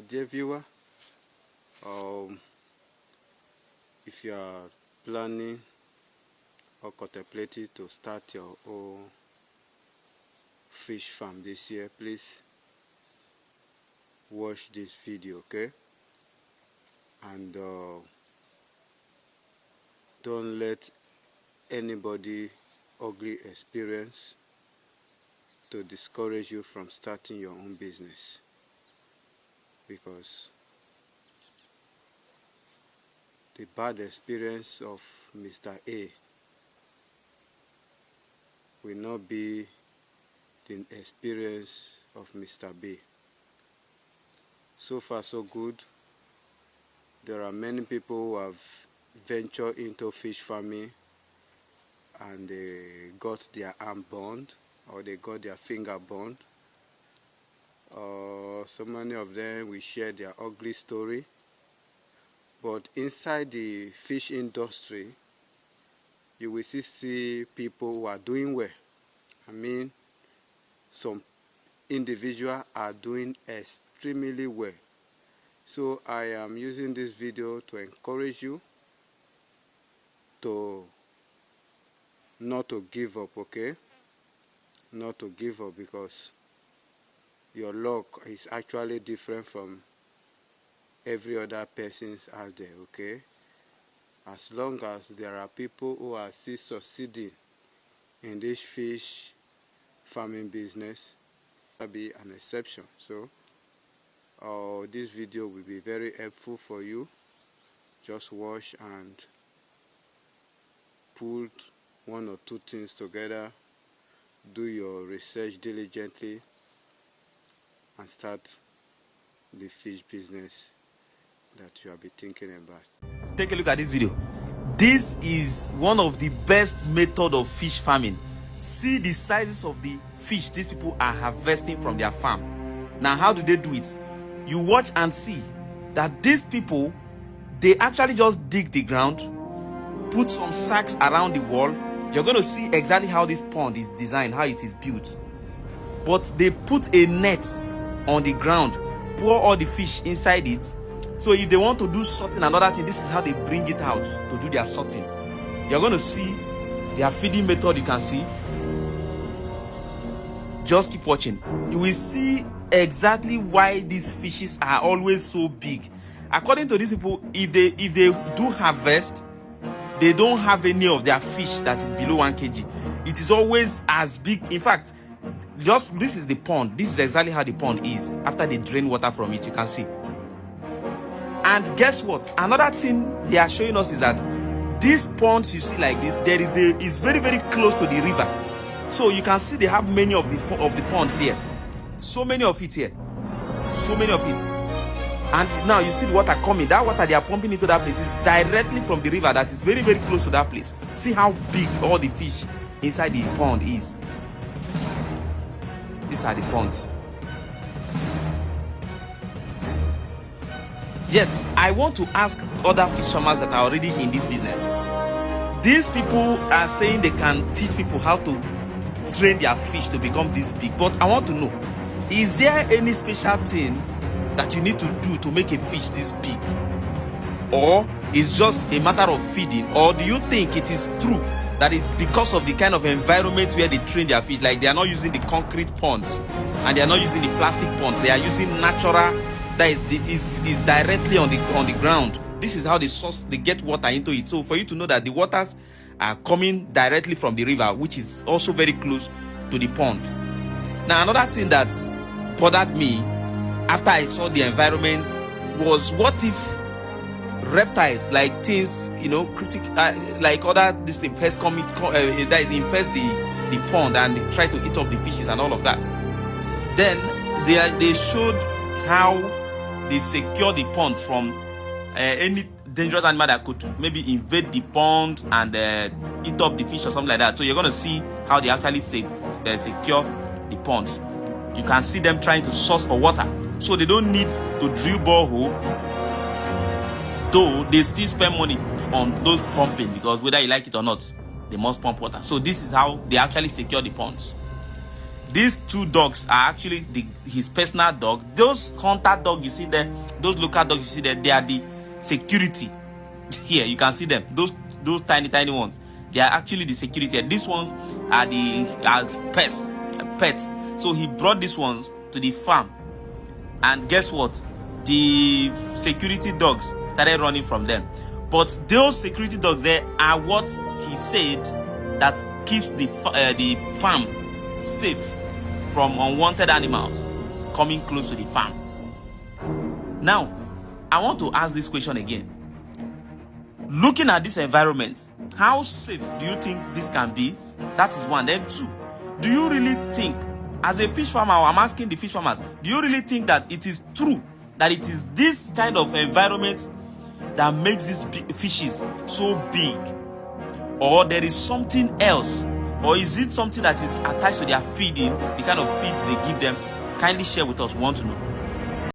dear viewer, if you are planning or contemplating to start your own fish farm this year, please watch this video, okay? And don't let anybody ugly experience to discourage you from starting your own business, because the bad experience of Mr. A will not be the experience of Mr. B. So far so good. There are many people who have ventured into fish farming and they got their arm burned or they got their finger burned. So many of them will share their ugly story. But inside the fish industry, you will see people who are doing well. I mean, some individuals are doing extremely well. So I am using this video to encourage you to not to give up, okay? Not to give up, because your luck is actually different from every other person's out there, okay? As long as there are people who are still succeeding in this fish farming business, that will be an exception. So this video will be very helpful for you. Just watch and put one or two things together, do your research diligently, and start the fish business that you have been thinking about. Take a look at this video. This is one of the best method of fish farming. See the sizes of the fish these people are harvesting from their farm. Now, how do they do it? You watch and see that these people, they actually just dig the ground, put some sacks around the wall. You're going to see exactly how this pond is designed, how it is built. But they put a net on the ground, pour all the fish inside it. So if they want to do sorting and other thing, this is how they bring it out to do their sorting. You're going to see their feeding method. You can see. Just keep watching. You will see exactly why these fishes are always so big. According to these people, if they do harvest, they don't have any of their fish that is below 1 kg. It is always as big. In fact, just this is the pond. This is exactly how the pond is after they drain water from it. You can see. And guess what? Another thing they are showing us is that these ponds you see like this, is very, very close to the river. So you can see they have many of the ponds here. So many of it here. So many of it. And now you see the water coming. That water they are pumping into that place is directly from the river that is very, very close to that place. See how big all the fish inside the pond is. These are the ponds. Yes, I want to ask other fish farmers that are already in this business. These people are saying they can teach people how to train their fish to become this big. But I want to know, is there any special thing that you need to do to make a fish this big? Or it's just a matter of feeding? Or do you think it is true that it's because of the kind of environment where they train their fish? Like they are not using the concrete ponds and they are not using the plastic ponds. They are using natural, that is directly on the ground. This is how they get water into it. So for you to know that the waters are coming directly from the river, which is also very close to the pond. Now, another thing that bothered me after I saw the environment was, what if reptiles, like things, like other pests coming that infest the pond and they try to eat up the fishes and all of that? Then they showed how they secure the pond from any dangerous animal that could maybe invade the pond and eat up the fish or something like that. So you're going to see how they actually secure the ponds. You can see them trying to source for water. So they don't need to drill borehole, though they still spend money on those pumping, because whether you like it or not, they must pump water. So this is how they actually secure the ponds. These two dogs are actually his personal dog. Those hunter dog you see there, those local dogs you see there, they are the security. Here you can see them. Those tiny ones. They are actually the security. These ones are the pets. So he brought these ones to the farm, and guess what? The security dogs started running from them. But those security dogs there are what he said that keeps the farm safe from unwanted animals coming close to the farm. Now, I want to ask this question again. Looking at this environment, how safe do you think this can be? That is one. Then two, do you really think, as a fish farmer, I'm asking the fish farmers, do you really think that it is true that it is this kind of environment that makes these fishes so big? Or there is something else? Or is it something that is attached to their feeding, the kind of feed they give them? Kindly share with us. We want to know.